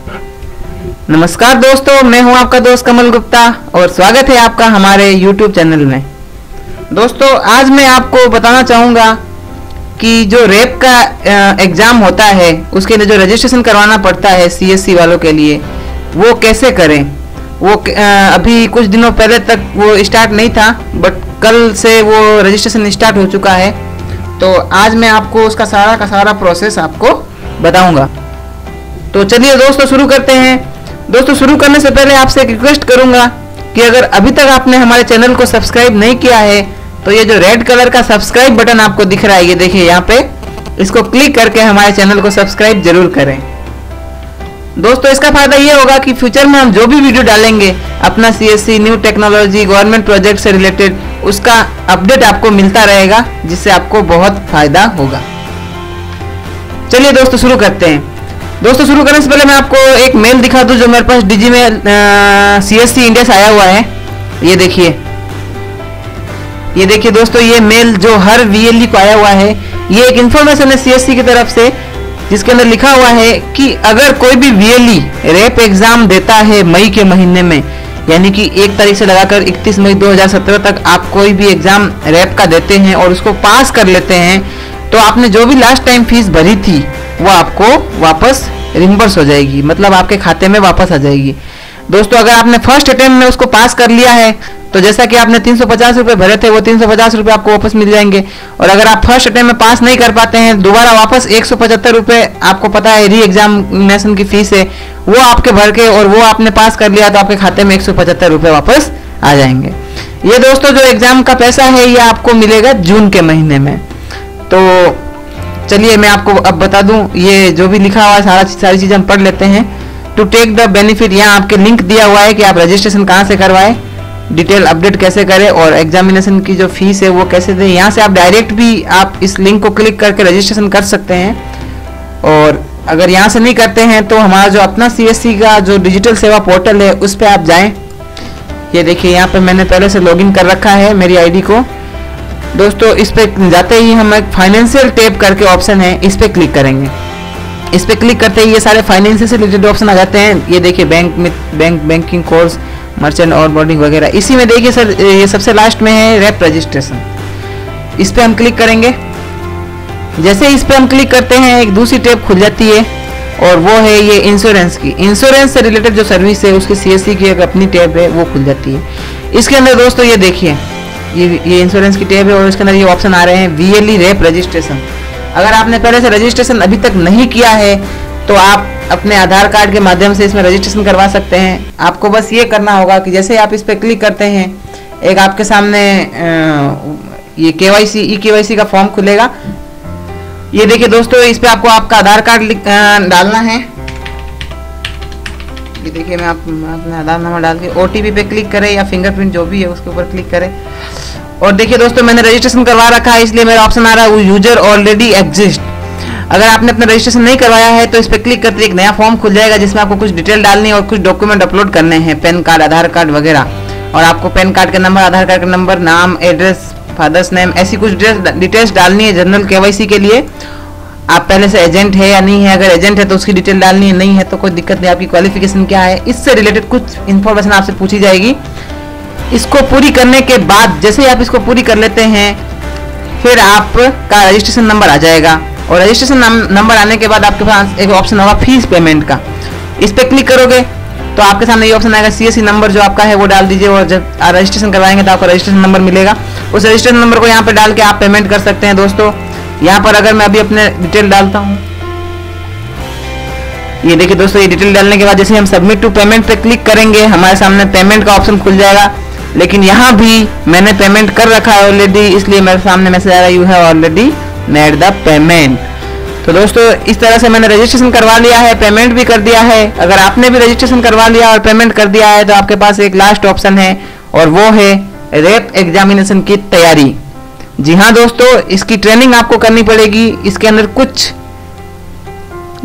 नमस्कार दोस्तों, मैं हूं आपका दोस्त कमल गुप्ता और स्वागत है आपका हमारे YouTube चैनल में। दोस्तों, आज मैं आपको बताना चाहूँगा कि जो रैप का एग्ज़ाम होता है उसके लिए जो रजिस्ट्रेशन करवाना पड़ता है CSC वालों के लिए, वो कैसे करें। वो अभी कुछ दिनों पहले तक वो स्टार्ट नहीं था, बट कल से वो रजिस्ट्रेशन स्टार्ट हो चुका है। तो आज मैं आपको उसका सारा का सारा प्रोसेस आपको बताऊंगा। तो चलिए दोस्तों शुरू करते हैं। दोस्तों, शुरू करने से पहले आपसे एक रिक्वेस्ट करूंगा कि अगर अभी तक आपने हमारे चैनल को सब्सक्राइब नहीं किया है तो ये जो रेड कलर का सब्सक्राइब बटन आपको दिख रहा है, ये देखिए यहाँ पे, इसको क्लिक करके हमारे चैनल को सब्सक्राइब जरूर करें। दोस्तों, इसका फायदा ये होगा कि फ्यूचर में हम जो भी वीडियो डालेंगे अपना CSC, new technology, government project से रिलेटेड, उसका अपडेट आपको मिलता रहेगा, जिससे आपको बहुत फायदा होगा। चलिए दोस्तों शुरू करते हैं। दोस्तों, शुरू करने से पहले मैं आपको एक मेल दिखा दूं जो मेरे पास डिजी मेल CSC इंडिया से आया हुआ है। ये देखिए दोस्तों, ये मेल जो हर VLE को आया हुआ है, ये एक इन्फॉर्मेशन है CSC की तरफ से, जिसके अंदर लिखा हुआ है कि अगर कोई भी VLE रैप एग्जाम देता है मई के महीने में, यानी कि 1 तारीख से लगाकर 31 मई 2017 तक आप कोई भी एग्जाम रैप का देते हैं और उसको पास कर लेते हैं, तो आपने जो भी लास्ट टाइम फीस भरी थी वो आपको वापस रिम्बर्स हो जाएगी, मतलब आपके खाते में वापस आ जाएगी। दोस्तों, अगर आपने फर्स्ट अटेम्प्ट में उसको पास कर लिया है तो जैसा कि आपने 350 रुपये भरे थे, वो 350 रुपये आपको वापस मिल जाएंगे। और अगर आप फर्स्ट अटेम्प्ट में पास नहीं कर पाते हैं, दोबारा वापस 175 रुपये, आपको पता है री एग्जामिनेशन की फीस है, वो आपके भर के और वो आपने पास कर लिया तो आपके खाते में 175 रुपये वापस आ जाएंगे। ये दोस्तों जो एग्जाम का पैसा है ये आपको मिलेगा जून के महीने में। तो चलिए मैं आपको अब बता दूं, ये जो भी लिखा हुआ है सारी चीज़ें हम पढ़ लेते हैं। टू टेक द बेनिफिट, यहाँ आपके लिंक दिया हुआ है कि आप रजिस्ट्रेशन कहाँ से करवाएं, डिटेल अपडेट कैसे करें और एग्जामिनेशन की जो फीस है वो कैसे दें। यहाँ से आप डायरेक्ट भी आप इस लिंक को क्लिक करके रजिस्ट्रेशन कर सकते हैं। और अगर यहाँ से नहीं करते हैं तो हमारा जो अपना CSC का जो डिजिटल सेवा पोर्टल है उस पर आप जाएँ। ये देखिए यहाँ पर मैंने पहले से लॉगिन कर रखा है मेरी ID को। दोस्तों, इस पे जाते ही हम एक फाइनेंशियल टैब करके ऑप्शन है, इस पे क्लिक करेंगे। इस पे क्लिक करते ही ये सारे फाइनेंशियल से रिलेटेड ऑप्शन आ जाते हैं। ये देखिए बैंकिंग कोर्स, मर्चेंट और बोर्डिंग वगैरह। इसी में देखिए सर, ये सबसे लास्ट में है रैप रजिस्ट्रेशन। इस पे हम क्लिक करेंगे। जैसे इस पे हम क्लिक करते हैं एक दूसरी टैब खुल जाती है और वो है ये इंश्योरेंस की। इंश्योरेंस से रिलेटेड जो सर्विस है उसकी CSC की एक अपनी टैब है, वो खुल जाती है। इसके अंदर दोस्तों ये देखिए, ये इंश्योरेंस की टैब है और इसके अंदर ये ऑप्शन आ रहे हैं VLE रैप रजिस्ट्रेशन। अगर आपने पहले से रजिस्ट्रेशन अभी तक नहीं किया है तो आप अपने आधार कार्ड के माध्यम से इसमें रजिस्ट्रेशन करवा सकते हैं। आपको बस ये करना होगा कि जैसे आप इस पर क्लिक करते हैं, एक आपके सामने ये KYC का फॉर्म खुलेगा। ये देखिए दोस्तों, इस पे आपको आपका आधार कार्ड डालना है। ये देखिए, मैं अपने आधार नंबर डाल के OTP पे क्लिक करें या फिंगरप्रिंट जो भी है उसके ऊपर क्लिक करें। और देखिए दोस्तों, मैंने रजिस्ट्रेशन करवा रखा है, इसलिए मेरा ऑप्शन आ रहा है यूजर ऑलरेडी एग्जिस्ट। अगर आपने अपना रजिस्ट्रेशन नहीं करवाया है तो इस पर क्लिक करते एक नया फॉर्म खुल जाएगा जिसमें आपको कुछ डिटेल डालनी है और कुछ डॉक्यूमेंट अपलोड करने हैं, पैन कार्ड, आधार कार्ड वगैरह। और आपको पैन कार्ड का नंबर, आधार कार्ड का नंबर, नाम, एड्रेस, फादर्स नेम, ऐसी कुछ डिटेल्स डालनी है जनरल KYC के लिए। आप पहले से एजेंट है या नहीं है, अगर एजेंट है तो उसकी डिटेल डालनी है, नहीं है तो कोई दिक्कत नहीं। आपकी क्वालिफिकेशन क्या है, इससे रिलेटेड कुछ इन्फॉर्मेशन आपसे पूछी जाएगी। इसको पूरी करने के बाद, जैसे ही आप इसको पूरी कर लेते हैं, फिर आपका रजिस्ट्रेशन नंबर आ जाएगा। और रजिस्ट्रेशन नंबर आने के बाद आपके पास एक ऑप्शन होगा फीस पेमेंट का। इस पर क्लिक करोगे तो आपके सामने ये ऑप्शन आएगा CSC नंबर जो आपका है वो डाल दीजिए, और जब आप रजिस्ट्रेशन करवाएंगे तो आपको रजिस्ट्रेशन नंबर मिलेगा। उस रजिस्ट्रेशन नंबर को यहाँ पर डाल के आप पेमेंट कर सकते हैं। दोस्तों, यहाँ पर अगर मैं अभी अपने डिटेल डालता हूँ, ये देखिए दोस्तों, ये डिटेल डालने के बाद जैसे हम सबमिट टू पेमेंट पे क्लिक करेंगे, हमारे सामने पेमेंट का ऑप्शन खुल जाएगा। लेकिन यहाँ भी मैंने पेमेंट कर रखा है ऑलरेडी, इसलिए मेरे सामने मैसेज आ रहा है you have already made the payment. तो दोस्तों, इस तरह से मैंने रजिस्ट्रेशन करवा लिया है, पेमेंट भी कर दिया है। अगर आपने भी रजिस्ट्रेशन करवा लिया और पेमेंट कर दिया है तो आपके पास एक लास्ट ऑप्शन है और वो है रैप एग्जामिनेशन की तैयारी। जी हाँ दोस्तों, इसकी ट्रेनिंग आपको करनी पड़ेगी। इसके अंदर कुछ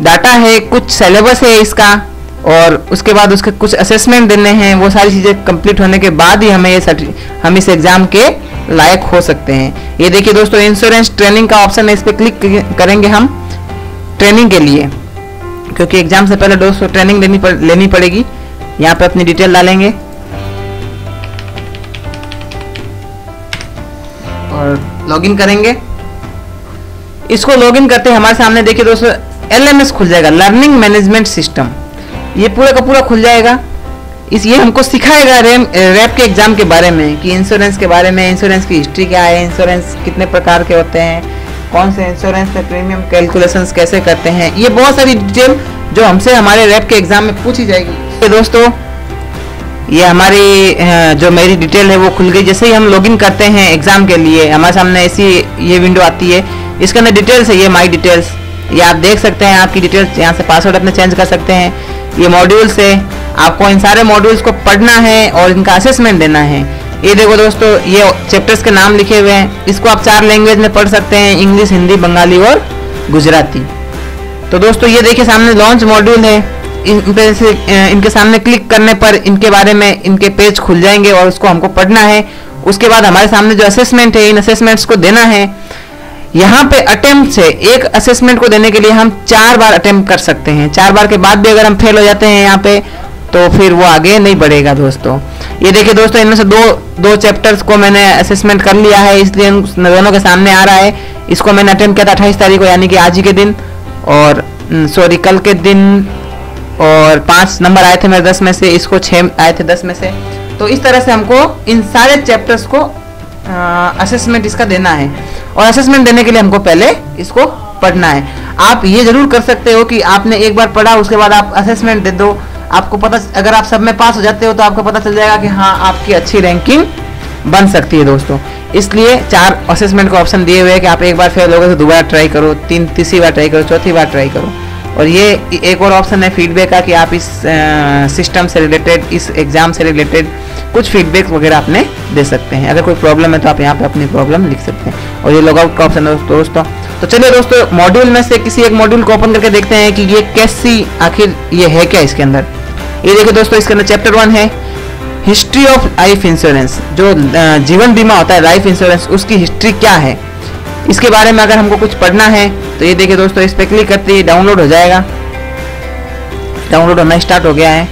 डाटा है, कुछ सिलेबस है इसका, और उसके बाद उसके कुछ असेसमेंट देने हैं। वो सारी चीज़ें कंप्लीट होने के बाद ही हम इस एग्जाम के लायक हो सकते हैं। ये देखिए दोस्तों, इंश्योरेंस ट्रेनिंग का ऑप्शन है, इस पर क्लिक करेंगे हम ट्रेनिंग के लिए। क्योंकि एग्जाम से पहले दोस्तों ट्रेनिंग लेनी पड़ेगी। यहाँ पे अपनी डिटेल डालेंगे और लॉगिन करेंगे। इसको लॉगिन करते हैं हमारे सामने देखिए दोस्तों LMS खुल जाएगा, लर्निंग मैनेजमेंट सिस्टम। ये पूरा का पूरा खुल जाएगा। ये हमको सिखाएगा रैप के एग्जाम के बारे में, कि इंश्योरेंस के बारे में, इंश्योरेंस की हिस्ट्री क्या है, इंश्योरेंस कितने प्रकार के होते हैं, कौन से इंश्योरेंस में प्रीमियम कैलकुलेशंस कैसे करते हैं, ये बहुत सारी डिटेल जो हमसे हमारे रैप के एग्जाम में पूछी जाएगी। तो दोस्तों ये हमारी जो मेरी डिटेल है वो खुल गई। जैसे ही हम लॉगिन करते हैं एग्जाम के लिए हमारे सामने ऐसी ये विंडो आती है। इसके अंदर डिटेल्स है, ये माई डिटेल्स, ये आप देख सकते हैं आपकी डिटेल्स। यहाँ से पासवर्ड अपने चेंज कर सकते हैं। ये मॉड्यूल्स है, आपको इन सारे मॉड्यूल्स को पढ़ना है और इनका असेसमेंट देना है। ये देखो दोस्तों ये चैप्टर्स के नाम लिखे हुए हैं। इसको आप 4 लैंग्वेज में पढ़ सकते हैं, इंग्लिश, हिंदी, बंगाली और गुजराती। तो दोस्तों ये देखिए सामने लॉन्च मॉड्यूल है। इनके सामने क्लिक करने पर इनके बारे में इनके पेज खुल जाएंगे और उसको हमको पढ़ना है। उसके बाद हमारे सामने जो असेसमेंट है, इन असेसमेंट्स को देना है। यहाँ पे अटेम्प्ट है, एक असेसमेंट को देने के लिए हम 4 बार अटेम्प्ट कर सकते हैं। 4 बार के बाद भी अगर हम फेल हो जाते हैं यहाँ पे तो फिर वो आगे नहीं बढ़ेगा दोस्तों। ये देखिए दोस्तों इनमें से दो चैप्टर्स को मैंने असेसमेंट कर लिया है, इसलिए दोनों के सामने आ रहा है। इसको मैंने अटेम्प्ट किया था 28 तारीख को, यानी कि आज ही के दिन, और सॉरी कल के दिन, और 5 नंबर आए थे मेरे 10 में से, इसको 6 आए थे 10 में से। तो इस तरह से हमको इन सारे चैप्टर्स को असेसमेंट इसका देना है, और असेसमेंट देने के लिए हमको पहले इसको पढ़ना है। आप ये जरूर कर सकते हो कि आपने एक बार पढ़ा, उसके बाद आप असेसमेंट दे दो। आपको पता, अगर आप सब में पास हो जाते हो तो आपको पता चल जाएगा कि हाँ आपकी अच्छी रैंकिंग बन सकती है दोस्तों। इसलिए 4 असेसमेंट को ऑप्शन दिए हुए हैं कि आप एक बार फेल हो गए तो दोबारा ट्राई करो, तीसरी बार ट्राई करो, चौथी बार ट्राई करो। और ये एक और ऑप्शन है फीडबैक का, कि आप इस सिस्टम से रिलेटेड, इस एग्जाम से रिलेटेड कुछ फीडबैक वगैरह आपने दे सकते हैं। अगर कोई प्रॉब्लम है तो आप यहाँ पे अपनी प्रॉब्लम लिख सकते हैं। और ये लॉगआउट का ऑप्शन है दोस्तों। तो चलिए दोस्तों मॉड्यूल में से किसी एक मॉड्यूल को ओपन करके देखते हैं कि ये कैसी, आखिर ये है क्या इसके अंदर। ये देखिए दोस्तों इसके अंदर चैप्टर 1 है हिस्ट्री ऑफ लाइफ इंश्योरेंस। जो जीवन बीमा होता है, लाइफ इंश्योरेंस, उसकी हिस्ट्री क्या है, इसके बारे में अगर हमको कुछ पढ़ना है तो ये देखिए दोस्तों इस पे क्लिक करते ही डाउनलोड हो जाएगा। डाउनलोड होना स्टार्ट हो गया है।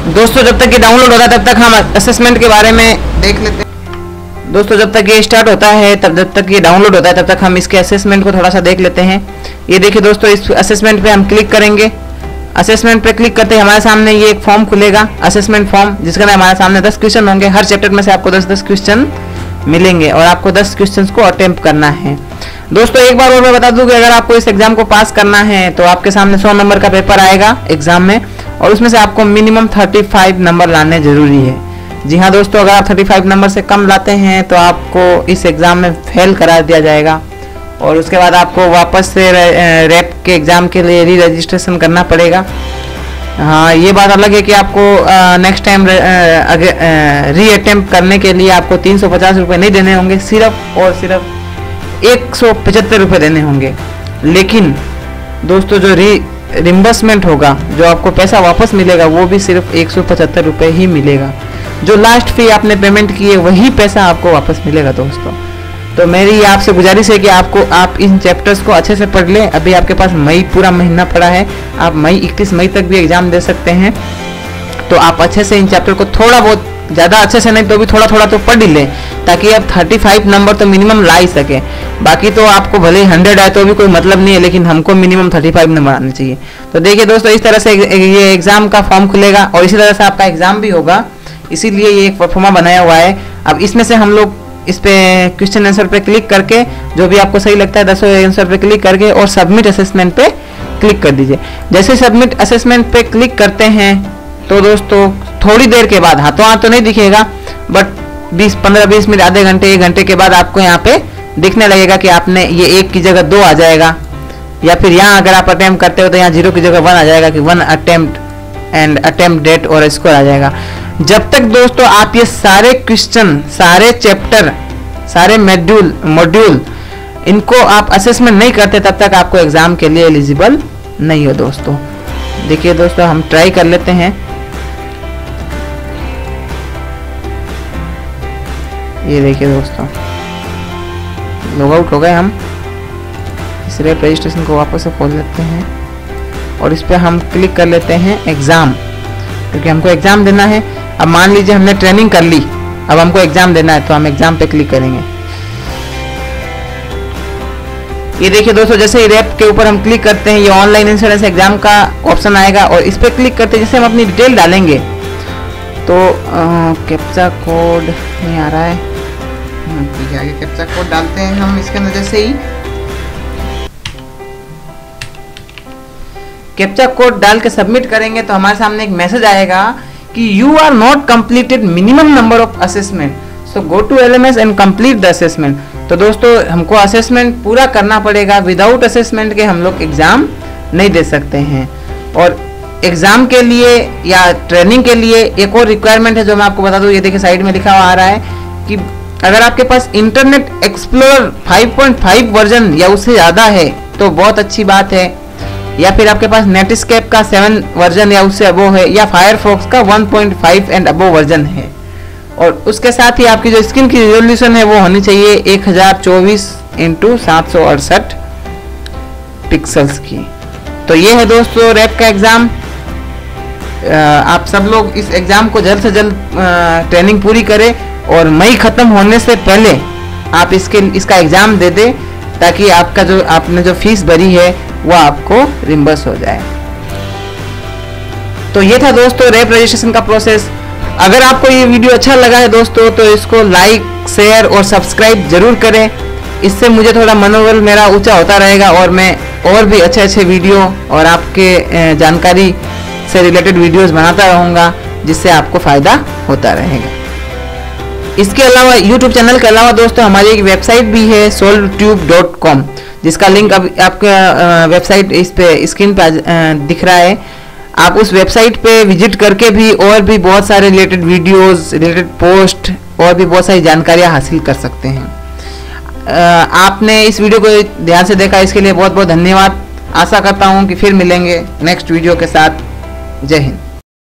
दोस्तों जब तक ये डाउनलोड होता है तब तक हम असेसमेंट के बारे में देख लेते हैं। दोस्तों जब तक ये स्टार्ट होता है, जब तक ये डाउनलोड होता है तब तक हम इसके असेसमेंट को थोड़ा सा देख लेते हैं। ये देखिए दोस्तों इस असेसमेंट पे हम क्लिक करेंगे। असेसमेंट पे क्लिक करते ही हमारे सामने ये एक फॉर्म खुलेगा, असेसमेंट फॉर्म, जिसके अंदर हमारे सामने 10 क्वेश्चन होंगे। हर चैप्टर में से आपको 10-10 क्वेश्चन मिलेंगे और आपको 10 क्वेश्चंस को अटेम्प्ट करना है। दोस्तों एक बार और मैं बता दूं कि अगर आपको इस एग्जाम को पास करना है तो आपके सामने 100 नंबर का पेपर आएगा एग्जाम में, और उसमें से आपको मिनिमम 35 नंबर लाने जरूरी है। जी हाँ दोस्तों, अगर आप 35 नंबर से कम लाते हैं तो आपको इस एग्जाम में फेल करा दिया जाएगा, और उसके बाद आपको वापस से रैप के एग्जाम के लिए री रजिस्ट्रेशन करना पड़ेगा। हाँ ये बात अलग है कि आपको नेक्स्ट टाइम री अटेम्प्ट करने के लिए आपको 350 रुपये नहीं देने होंगे, सिर्फ और सिर्फ 175 रुपये देने होंगे। लेकिन दोस्तों जो रिम्बर्समेंट होगा, जो आपको पैसा वापस मिलेगा, वो भी सिर्फ 175 रुपये ही मिलेगा। जो लास्ट फी आपने पेमेंट की है वही पैसा आपको वापस मिलेगा दोस्तों। तो मेरी आपसे गुजारिश है कि आप इन चैप्टर्स को अच्छे से पढ़ लें। अभी आपके पास मई पूरा महीना पड़ा है, आप 31 मई तक भी एग्जाम दे सकते हैं। तो आप अच्छे से इन चैप्टर को थोड़ा बहुत, ज़्यादा अच्छे से नहीं तो भी थोड़ा थोड़ा तो पढ़ ही लें, ताकि आप 35 नंबर तो मिनिमम ला ही सके। बाकी तो आपको भले 100 आए तो भी कोई मतलब नहीं है, लेकिन हमको मिनिमम 35 नंबर आने चाहिए। तो देखिए दोस्तों इस तरह से ये एग्जाम का फॉर्म खुलेगा और इसी तरह से आपका एग्जाम भी होगा, इसीलिए ये एक परफॉर्मा बनाया हुआ है। अब इसमें से हम लोग इस पे क्वेश्चन आंसर पे क्लिक करके जो भी आपको सही लगता है 10 आंसर पे क्लिक करके और सबमिट असेसमेंट पे क्लिक कर दीजिए। जैसे सबमिट असेसमेंट पे क्लिक करते हैं तो दोस्तों थोड़ी देर के बाद, हाथों हाथ तो नहीं दिखेगा, बट 15-20 मिनट, आधे घंटे, 1 घंटे के बाद आपको यहाँ पे दिखने लगेगा कि आपने ये 1 की जगह 2 आ जाएगा, या फिर यहाँ अगर आप अटेम्प्ट करते हो तो यहाँ 0 की जगह 1 आ जाएगा कि 1 अटेम्प्ट एंड अटेम्प्ट डेट और स्कोर आ जाएगा। जब तक दोस्तों आप ये सारे क्वेश्चन, सारे चैप्टर, सारे मॉड्यूल इनको आप असेसमेंट नहीं करते तब तक आपको एग्जाम के लिए एलिजिबल नहीं हो दोस्तों। देखिए दोस्तों हम ट्राई कर लेते हैं। ये देखिए दोस्तों लॉग आउट हो गए हम। इस रैप रजिस्ट्रेशन को वापस से खोल लेते हैं और इस पर हम क्लिक कर लेते हैं एग्ज़ाम, क्योंकि हमको एग्ज़ाम देना है। अब मान लीजिए हमने ट्रेनिंग कर ली, अब हमको एग्ज़ाम देना है, तो हम एग्ज़ाम पे क्लिक करेंगे। ये देखिए दोस्तों, जैसे ही रैप के ऊपर हम क्लिक करते हैं ये ऑनलाइन इंश्योरेंस एग्जाम का ऑप्शन आएगा और इस पर क्लिक करते हैं जैसे हम अपनी डिटेल डालेंगे तो कैप्चा कोड नहीं आ रहा है, ठीक है आगे कैप्चा कोड डालते हैं हम इसके अंदर। जैसे ही कैप्चा कोड डाल के सबमिट करेंगे तो हमारे सामने एक मैसेज आएगा कि you are not completed minimum number of assessment, so go to LMS and complete the assessment. तो दोस्तों हमको असेसमेंट पूरा करना पड़ेगा, विदाउट असेसमेंट के हम लोग एग्ज़ाम नहीं दे सकते हैं। और एग्ज़ाम के लिए या ट्रेनिंग के लिए एक और रिक्वायरमेंट है जो मैं आपको बता दूं, ये देखिए साइड में लिखा हुआ आ रहा है कि अगर आपके पास इंटरनेट एक्सप्लोरर 5.5 वर्जन या उससे ज़्यादा है तो बहुत अच्छी बात है, या फिर आपके पास नेटस्केप का 7 वर्जन या उससे अबो है, या फायरफॉक्स का 1.5 एंड अबो वर्जन है। और उसके साथ ही आपकी जो स्क्रीन की रिजोल्यूशन है वो होनी चाहिए 1024x768 पिक्सल्स की। तो ये है दोस्तों रैप का एग्ज़ाम। आप सब लोग इस एग्ज़ाम को जल्द से जल्द ट्रेनिंग पूरी करें और मई ख़त्म होने से पहले आप इसका एग्ज़ाम दे दें, ताकि आपका जो आपने जो फीस भरी है वो आपको रिम्बर्स हो जाए। तो ये था दोस्तों रैप रजिस्ट्रेशन का प्रोसेस। अगर आपको ये वीडियो अच्छा लगा है दोस्तों तो इसको लाइक, शेयर और सब्सक्राइब जरूर करें। इससे मुझे थोड़ा मनोबल मेरा ऊंचा होता रहेगा और मैं और भी अच्छे अच्छे वीडियो और आपके जानकारी से रिलेटेड वीडियोस बनाता रहूँगा, जिससे आपको फ़ायदा होता रहेगा। इसके अलावा YouTube चैनल के अलावा दोस्तों हमारी एक वेबसाइट भी है solvetube.com, जिसका लिंक अब आपका वेबसाइट इस पे स्क्रीन पर दिख रहा है। आप उस वेबसाइट पे विजिट करके भी और भी बहुत सारे रिलेटेड वीडियोस, रिलेटेड पोस्ट और भी बहुत सारी जानकारियाँ हासिल कर सकते हैं। आपने इस वीडियो को ध्यान से देखा, इसके लिए बहुत बहुत धन्यवाद। आशा करता हूँ कि फिर मिलेंगे नेक्स्ट वीडियो के साथ। जय हिंद।